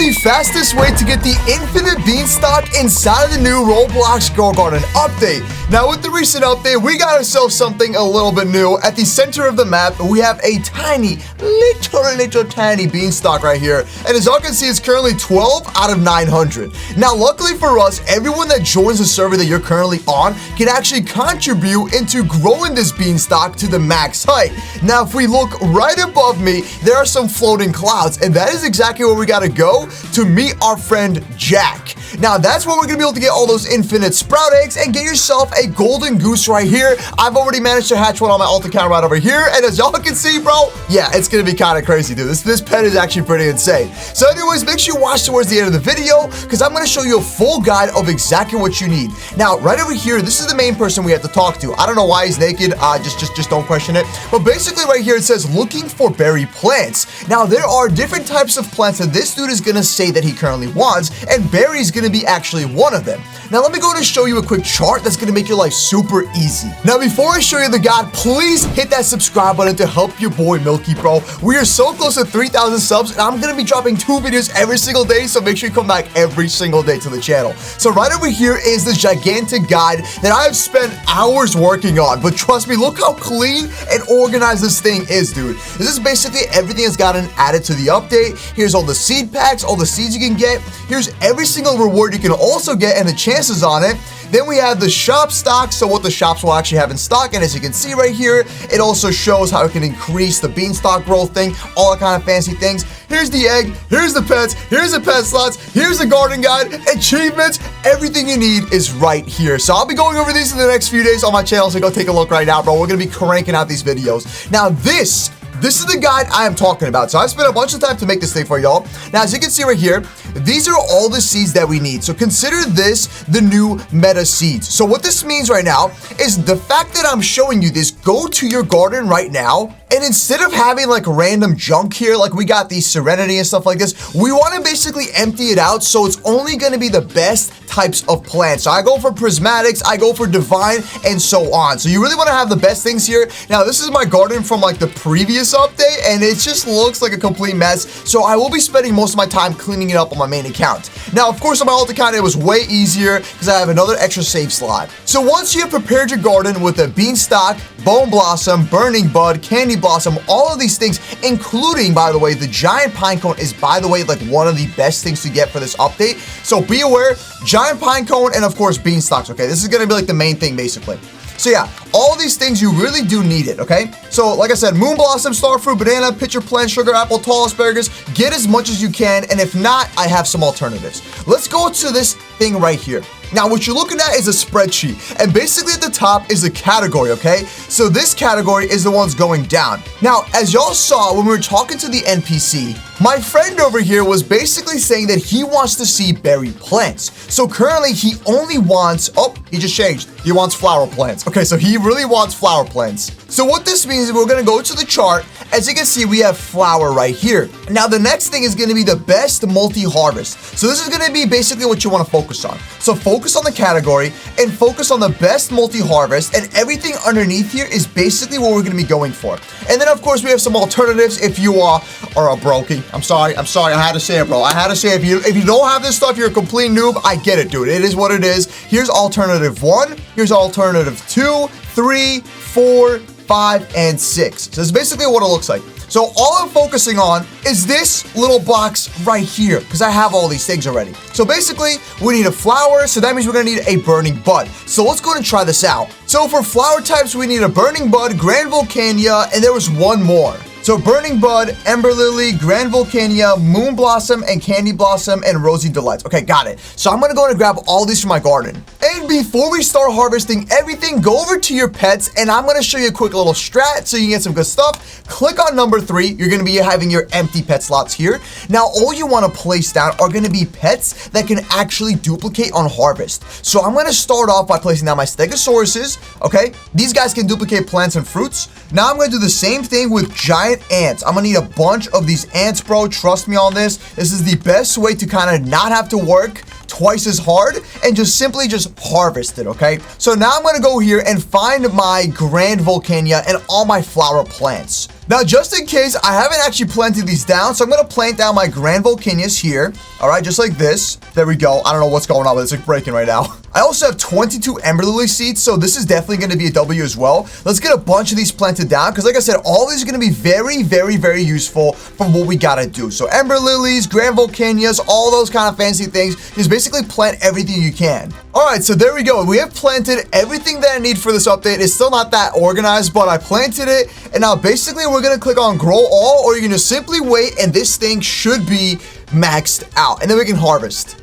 the fastest way to get the infinite beanstalk inside of the new Roblox Grow Garden update. Now, with the recent update, we got ourselves something a little bit new. At the center of the map, we have a tiny, little tiny beanstalk right here. And as y'all can see, it's currently 12 out of 900. Now, luckily for us, everyone that joins the server that you're currently on can actually contribute into growing this beanstalk to the max height. Now, if we look right above me, there are some floating clouds, and that is exactly where we gotta go to meet our friend Jack. Now, that's where we're gonna be able to get all those infinite sprout eggs and get yourself a golden goose right here. I've already managed to hatch one on my alt account right over here, and as y'all can see, bro, yeah, it's gonna be kind of crazy, dude. This pet is actually pretty insane. So anyways, make sure you watch towards the end of the video, because I'm gonna show you a full guide of exactly what you need. Now, right over here, this is the main person we have to talk to. I don't know why he's naked, just don't question it. But basically right here, it says looking for berry plants. Now, there are different types of plants that this dude is gonna say that he currently wants, and berry is gonna be actually one of them. Now, let me go and show you a quick chart that's gonna make your life super easy. Now, before I show you the guide, please hit that subscribe button to help your boy Milky, bro. We are so close to 3,000 subs, and I'm gonna be dropping 2 videos every single day, so make sure you come back every single day to the channel. So right over here is this gigantic guide that I've spent hours working on, but trust me, look how clean and organized this thing is, dude. This is basically everything that's gotten added to the update. Here's all the seed packs, all the seeds you can get. Here's every single reward you can also get and the chances on it. Then we have the shop stock, so what the shops will actually have in stock, and as you can see right here, it also shows how it can increase the beanstalk growth thing, all that kind of fancy things. Here's the egg, here's the pets, here's the pet slots, here's the garden guide, achievements, everything you need is right here. So I'll be going over these in the next few days on my channel, so go take a look right now, bro. We're gonna be cranking out these videos. Now this is the guide I am talking about. So I spent a bunch of time to make this thing for y'all. Now, as you can see right here, these are all the seeds that we need. So consider this the new meta seeds. So what this means right now is the fact that I'm showing you this, go to your garden right now, and instead of having like random junk here, like we got the Serenity and stuff like this, we want to basically empty it out so it's only going to be the best types of plants. So I go for prismatics, I go for divine, and so on. So you really want to have the best things here. Now, this is my garden from like the previous update, and it just looks like a complete mess. So I will be spending most of my time cleaning it up on my main account. Now, of course, on my alt account, it was way easier because I have another extra save slot. So once you have prepared your garden with a beanstalk, bone blossom, burning bud, candy blossom, all of these things, including, by the way, the giant pine cone is, by the way, like one of the best things to get for this update. So be aware, giant pine cone and, of course, beanstalks, okay? This is going to be like the main thing, basically. So yeah, all these things, you really do need it, okay? So like I said, moon blossom, starfruit, banana, pitcher plant, sugar apple, tall asparagus, get as much as you can, and if not, I have some alternatives. Let's go to this thing right here. Now, what you're looking at is a spreadsheet, and basically at the top is a category, okay? So this category is the ones going down. Now, as y'all saw when we were talking to the NPC, my friend over here was basically saying that he wants to see berry plants. So currently, he only wants, oh, he just changed. He wants flower plants. Okay, so he really wants flower plants. So what this means is we're gonna go to the chart. As you can see, we have flower right here. Now, the next thing is gonna be the best multi-harvest. So this is gonna be basically what you wanna focus on. So focus on the category and focus on the best multi-harvest, and everything underneath here is basically what we're gonna be going for. And then, of course, we have some alternatives if you are a brokey. I'm sorry, I had to say it, bro. I had to say it. If you don't have this stuff, you're a complete noob. I get it, dude. It is what it is. Here's alternative 1. Here's alternative 2, 3, 4, 5, and 6. So it's basically what it looks like. So all I'm focusing on is this little box right here, because I have all these things already. So basically, we need a flower, so that means we're gonna need a burning bud. So let's go ahead and try this out. So for flower types, we need a burning bud, grand volcania, and there was one more. So burning bud, ember lily, grand volcania, moon blossom, and candy blossom, and rosy delights. Okay, got it. So I'm gonna go and grab all these from my garden. And before we start harvesting everything, go over to your pets, and I'm gonna show you a quick little strat so you can get some good stuff. Click on number 3. You're gonna be having your empty pet slots here. Now, all you wanna place down are gonna be pets that can actually duplicate on harvest. So I'm gonna start off by placing down my stegosauruses, okay? These guys can duplicate plants and fruits. Now I'm gonna do the same thing with giant ants. I'm gonna need a bunch of these ants, bro. Trust me on this. This is the best way to kind of not have to work twice as hard and just simply harvest it, okay? So now I'm gonna go here and find my grand volcania and all my flower plants. Now, just in case, I haven't actually planted these down, so I'm gonna plant down my Grand Volcanias here. All right, just like this. There we go. I don't know what's going on, but it's like breaking right now. I also have 22 Ember Lily seeds, so this is definitely gonna be a W as well. Let's get a bunch of these planted down, because like I said, all these are gonna be very, very, very useful for what we gotta do. So Ember Lilies, Grand Volcanias, all those kind of fancy things. Just basically plant everything you can. All right, so there we go. We have planted everything that I need for this update. It's still not that organized, but I planted it. And now basically we're gonna click on grow all, or you can just simply wait and this thing should be maxed out. And then we can harvest.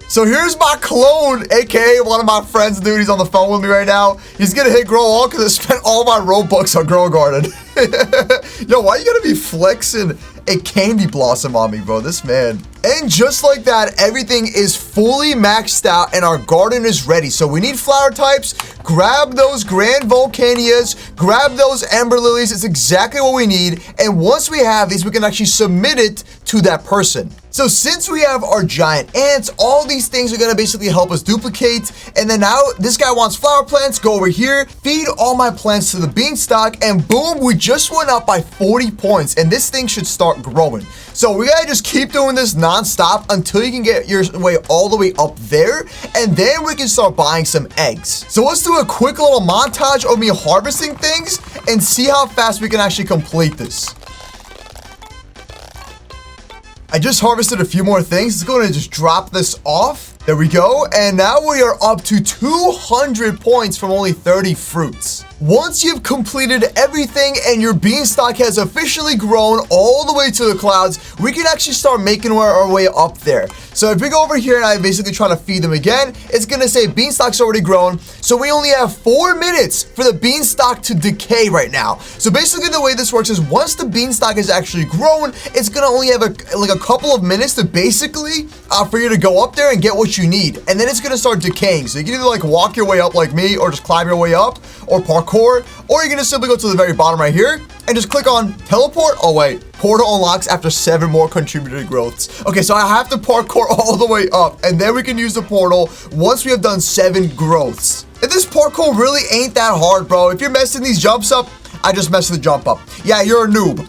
So here's my clone, aka one of my friends, dude. He's on the phone with me right now. He's gonna hit grow all because I spent all my Robux on Grow Garden. Yo, why you gotta be flexing a candy blossom on me, bro? This man. And just like that, everything is fully maxed out and our garden is ready. So we need flower types. Grab those Grand Volcanias. Grab those Ember Lilies. It's exactly what we need. And once we have these, we can actually submit it to that person. So since we have our giant ants, all these things are going to basically help us duplicate. And then now this guy wants flower plants. Go over here, feed all my plants to the beanstalk, and boom, we just went up by 40 points. And this thing should start growing. So we got to just keep doing this non-stop until you can get your way all the way up there. And then we can start buying some eggs. So let's do a quick little montage of me harvesting things and see how fast we can actually complete this. I just harvested a few more things. Let's go ahead and just drop this off. There we go. And now we are up to 200 points from only 30 fruits. Once you've completed everything and your beanstalk has officially grown all the way to the clouds, we can actually start making our way up there. So if we go over here and I basically try to feed them again, it's going to say beanstalk's already grown. So we only have 4 minutes for the beanstalk to decay right now. So basically the way this works is once the beanstalk is actually grown, it's going to only have a couple of minutes to basically for you to go up there and get what you need. And then it's going to start decaying. So you can either like walk your way up like me or just climb your way up or parkour, or you can just simply go to the very bottom right here and just click on teleport. Oh wait, portal unlocks after 7 more contributed growths. Okay, so I have to parkour all the way up and then we can use the portal once we have done 7 growths. And this parkour really ain't that hard, bro. If you're messing these jumps up, I just messed the jump up. Yeah, you're a noob.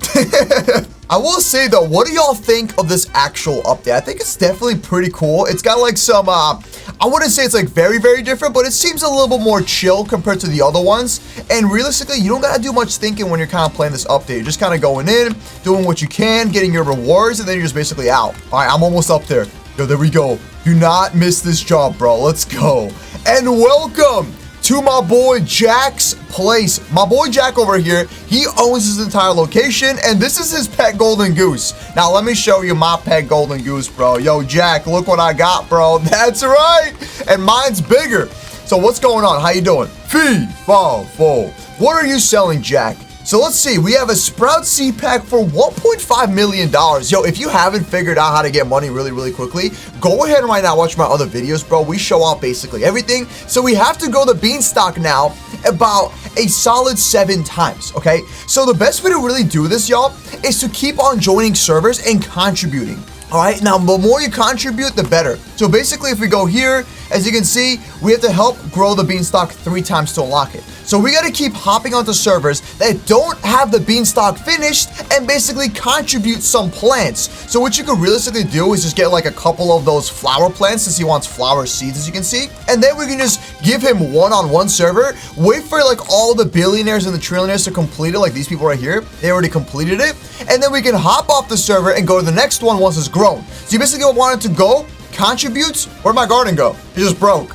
I will say though, what do y'all think of this actual update? I think it's definitely pretty cool. It's got like some, I wouldn't say it's like very, very different, but it seems a little bit more chill compared to the other ones. And realistically, you don't gotta do much thinking when you're kind of playing this update. You're just kind of going in, doing what you can, getting your rewards, and then you're just basically out. All right, I'm almost up there. Yo, there we go. Do not miss this jump, bro. Let's go. And welcome to my boy Jack's place. My boy Jack over here, he owns his entire location, and this is his pet golden goose. Now let me show you my pet golden goose, bro. Yo, Jack, look what I got, bro. That's right, and mine's bigger. So what's going on? How you doing? Fee, fa, fo. What are you selling, Jack? So let's see, we have a Sprout seed pack for $1.5 million. Yo, if you haven't figured out how to get money really, really quickly, go ahead and right now watch my other videos, bro. We show off basically everything. So we have to grow the beanstalk now about a solid 7 times, okay? So the best way to really do this, y'all, is to keep on joining servers and contributing. All right, now the more you contribute, the better. So basically, if we go here, as you can see, we have to help grow the beanstalk 3 times to unlock it. So we got to keep hopping onto servers that don't have the beanstalk finished and basically contribute some plants. So what you could realistically do is just get like a couple of those flower plants since he wants flower seeds, as you can see. And then we can just give him one-on-one server, wait for like all the billionaires and the trillionaires to complete it, like these people right here. They already completed it. And then we can hop off the server and go to the next one once it's grown. So you basically want it to go, contributes. Where'd my garden go? It just broke.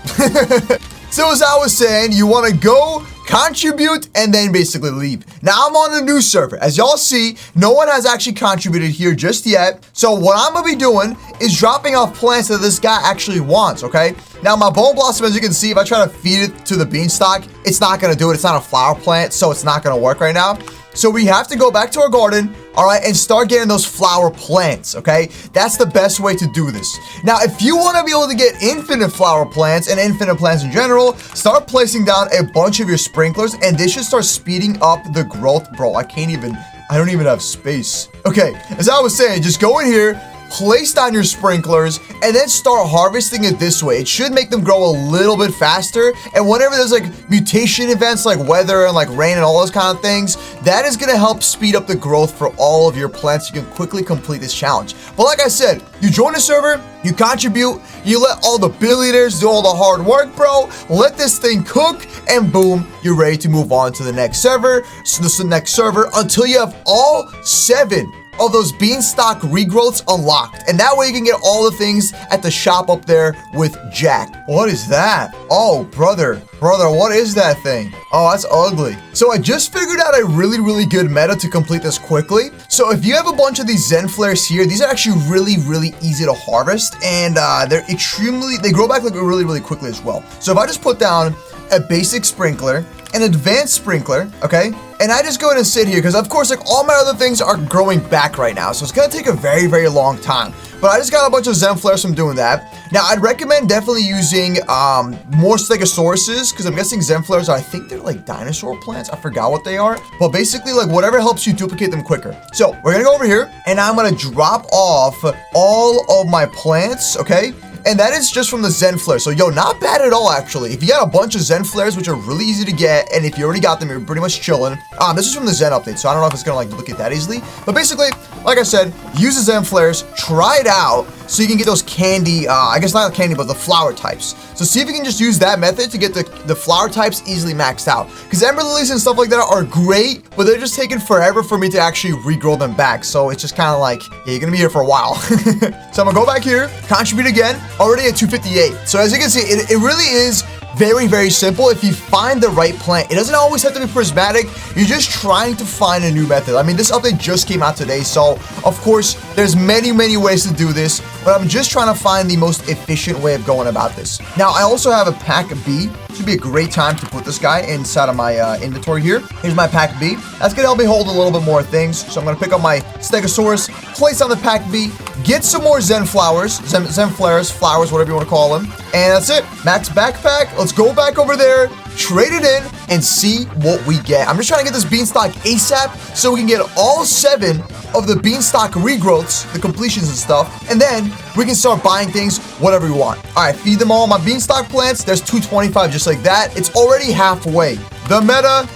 So as I was saying, you want to go, contribute, and then basically leave. Now I'm on a new server. As y'all see, no one has actually contributed here just yet. So what I'm gonna be doing is dropping off plants that this guy actually wants, okay? Now my bone blossom, as you can see, if I try to feed it to the beanstalk, it's not gonna do it. It's not a flower plant, so it's not gonna work right now. So we have to go back to our garden, all right, and start getting those flower plants, okay? That's the best way to do this. Now, if you want to be able to get infinite flower plants and infinite plants in general, start placing down a bunch of your sprinklers, and they should start speeding up the growth. Bro, I don't even have space. Okay, as I was saying, just go in here, place down your sprinklers, and then start harvesting it this way. It should make them grow a little bit faster. And whenever there's like mutation events like weather and like rain and all those kind of things, that is gonna help speed up the growth for all of your plants. You can quickly complete this challenge. But like I said, you join the server, you contribute, you let all the billionaires do all the hard work, bro. Let this thing cook, and boom, you're ready to move on to the next server. So this is the next server until you have all 7 of those beanstalk regrowths unlocked. And that way you can get all the things at the shop up there with Jack. What is that? Oh, brother, what is that thing? Oh, that's ugly. So I just figured out a really good meta to complete this quickly. So if you have a bunch of these Zen flares here, these are actually really easy to harvest, and they grow back like really quickly as well. So if I just put down a basic sprinkler, an advanced sprinkler, okay? And I just go in and sit here because of course like all my other things are growing back right now. So it's gonna take a very long time. But I just got a bunch of Zen flares from doing that. Now I'd recommend definitely using more Stegosauruses because I'm guessing Zen flares I think they're like dinosaur plants. I forgot what they are. But basically like whatever helps you duplicate them quicker. So we're gonna go over here and I'm gonna drop off all of my plants, okay? And that is just from the Zen Flare. So, yo, not bad at all, actually. If you got a bunch of Zen Flares, which are really easy to get, and if you already got them, you're pretty much chilling. This is from the Zen update, so I don't know if it's gonna, like, duplicate that easily. But basically, like I said, use the Zen Flares, try it out, so you can get those candy, I guess not candy, but the flower types. So see if you can just use that method to get the flower types easily maxed out. Because Ember Lilies and stuff like that are great, but they're just taking forever for me to actually regrow them back. So it's just kind of like, yeah, you're gonna be here for a while. So I'm gonna go back here, contribute again, already at 258. So as you can see, it really is very simple. If you find the right plant, it doesn't always have to be prismatic. You're just trying to find a new method. I mean, this update just came out today, so of course there's many ways to do this, but I'm just trying to find the most efficient way of going about this. Now I also have a pack B. Should be a great time to put this guy inside of my inventory here. Here's my pack B. That's gonna help me hold a little bit more things. So I'm gonna pick up my Stegosaurus, place on the pack B, get some more Zen flowers, Zen flares, flowers, whatever you want to call them. And that's it. Max backpack. Let's go back over there, trade it in, and see what we get. I'm just trying to get this beanstalk ASAP so we can get all 7 of the beanstalk regrowths, the completions and stuff, and then we can start buying things, whatever we want. All right, feed them all my beanstalk plants. There's 225 just like that. It's already halfway. The meta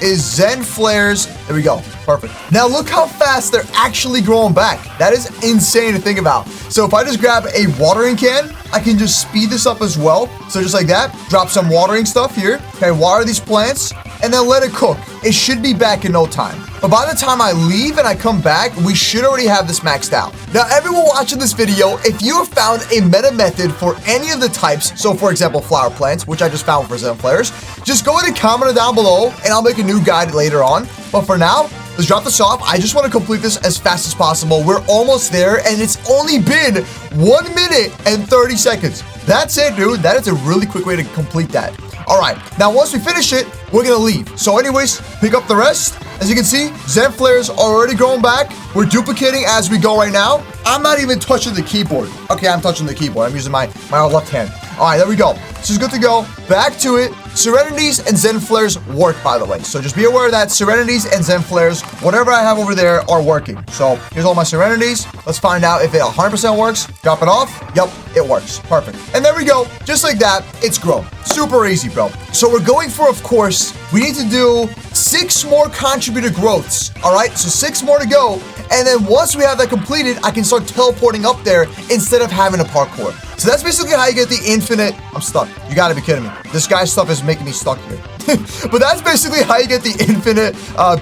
is Zen flares. There we go. Perfect. Now look how fast they're actually growing back. That is insane to think about. So if I just grab a watering can, I can just speed this up as well. So just like that, drop some watering stuff here. Okay, water these plants and then let it cook. It should be back in no time. But by the time I leave and I come back, we should already have this maxed out. Now, everyone watching this video, if you have found a meta method for any of the types, so for example, flower plants, which I just found for Zen Flares, just go ahead and comment it down below and I'll make a new guide later on. But for now, let's drop this off. I just want to complete this as fast as possible. We're almost there and it's only been 1 minute and 30 seconds. That's it, dude. That is a really quick way to complete that. All right, now once we finish it, we're gonna leave. So anyways, pick up the rest. As you can see, Zen Flares are already growing back. We're duplicating as we go right now. I'm not even touching the keyboard. Okay, I'm touching the keyboard. I'm using my left hand. All right, there we go. This is good to go. Back to it. Serenities and Zen Flares work, by the way. So just be aware that Serenities and Zen Flares, whatever I have over there, are working. So here's all my Serenities. Let's find out if it 100% works. Drop it off. Yep, it works. Perfect. And there we go. Just like that, it's grown. Super easy, bro. So we're going for, of course, we need to do 6 more contributor growths. All right, so 6 more to go. And then once we have that completed, I can start teleporting up there instead of having a parkour. So that's basically how you get the infinite. I'm stuck. You gotta be kidding me. This guy's stuff is making me stuck here. But that's basically how you get the infinite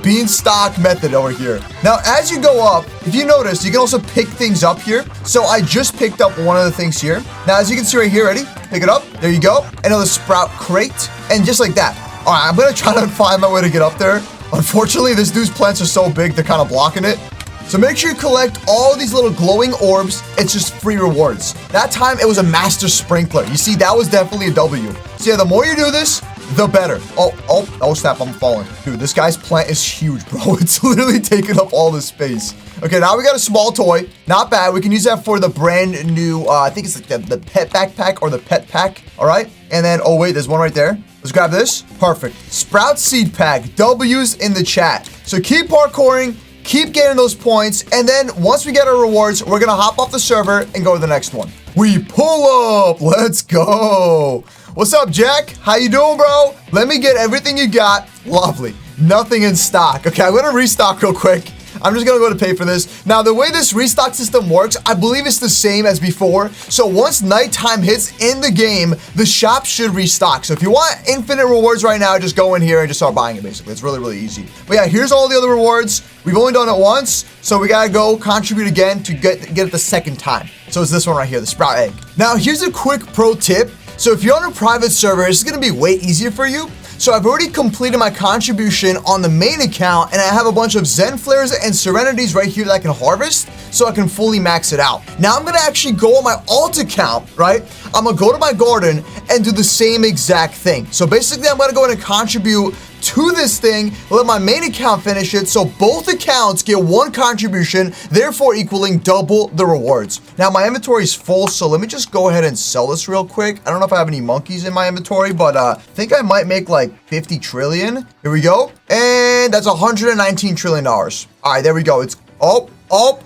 beanstalk method over here. Now, as you go up, if you notice, you can also pick things up here. So I just picked up one of the things here. Now, as you can see right here, ready? Pick it up. There you go. Another sprout crate. And just like that. All right, I'm gonna try to find my way to get up there. Unfortunately, this dude's plants are so big, they're kind of blocking it. So make sure you collect all of these little glowing orbs. It's just free rewards. That time, it was a master sprinkler. You see, that was definitely a W. So yeah, the more you do this, the better. Oh snap, I'm falling. Dude, this guy's plant is huge, bro. It's literally taking up all the space. Okay, now we got a small toy. Not bad. We can use that for the brand new, I think it's like the pet backpack or the pet pack. All right. And then, oh wait, there's one right there. Let's grab this. Perfect. Sprout seed pack. W's in the chat. So keep parkouring. keep getting those points, and then once we get our rewards, we're gonna hop off the server and go to the next one. We pull up. Let's go. What's up, Jack? How you doing, bro? Let me get everything you got. Lovely. Nothing in stock. Okay, I'm gonna restock real quick. I'm just gonna go to pay for this. Now, the way this restock system works, I believe it's the same as before. So once nighttime hits in the game, the shop should restock. So if you want infinite rewards right now, just go in here and just start buying it, basically. It's really, really easy. But yeah, here's all the other rewards. We've only done it once, so we gotta go contribute again to get it the second time. So it's this one right here, the sprout egg. Now, here's a quick pro tip. So if you're on a private server, it's gonna be way easier for you. So I've already completed my contribution on the main account, and I have a bunch of Zen Flares and Serenities right here that I can harvest, so I can fully max it out. Now I'm gonna actually go on my alt account, right? I'm gonna go to my garden and do the same exact thing. So basically I'm gonna go in and contribute to this thing, let my main account finish it, so both accounts get one contribution, therefore equaling double the rewards. Now my inventory is full, so let me just go ahead and sell this real quick. I don't know if I have any monkeys in my inventory, but I think I might make like 50 trillion. Here we go. And that's $119 trillion. All right, there we go. It's, oh,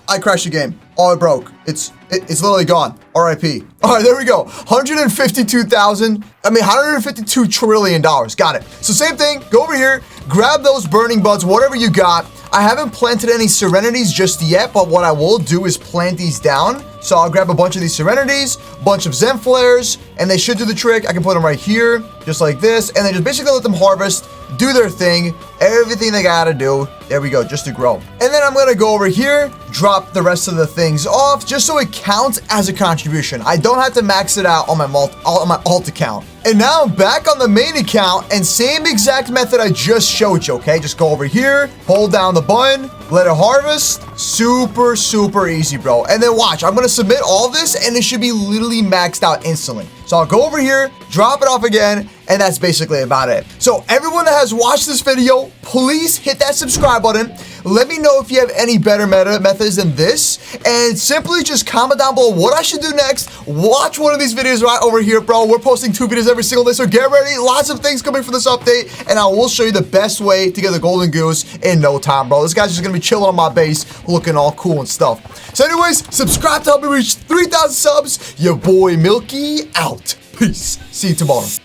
I crashed the game. Oh, it broke. It's literally gone. RIP. All right, there we go. $152 trillion. Got it. So same thing, go over here, grab those burning buds, whatever you got. I haven't planted any Serenities just yet, but what I will do is plant these down. So I'll grab a bunch of these Serenities, a bunch of Zen Flares, and they should do the trick. I can put them right here, just like this, and then just basically let them harvest, do their thing, everything they gotta do. There we go, just to grow. And then I'm gonna go over here, drop the rest of the things off, just so it counts as a contribution. I don't have to max it out on my alt account. And now I'm back on the main account, and same exact method I just showed you, okay? Just go over here, hold down the button, let it harvest. Super, super easy, bro. And then watch, I'm gonna submit all this, and it should be literally maxed out instantly. So I'll go over here, drop it off again, and that's basically about it. So everyone that has watched this video, please hit that subscribe button. Let me know if you have any better methods than this, and simply just comment down below what I should do next. Watch one of these videos right over here, bro. We're posting 2 videos every single day, so get ready. Lots of things coming for this update, and I will show you the best way to get the golden goose in no time, bro. This guy's just gonna be chilling on my base, looking all cool and stuff. So anyways, subscribe to help me reach 3,000 subs. Your boy Milky out. Peace. See you tomorrow.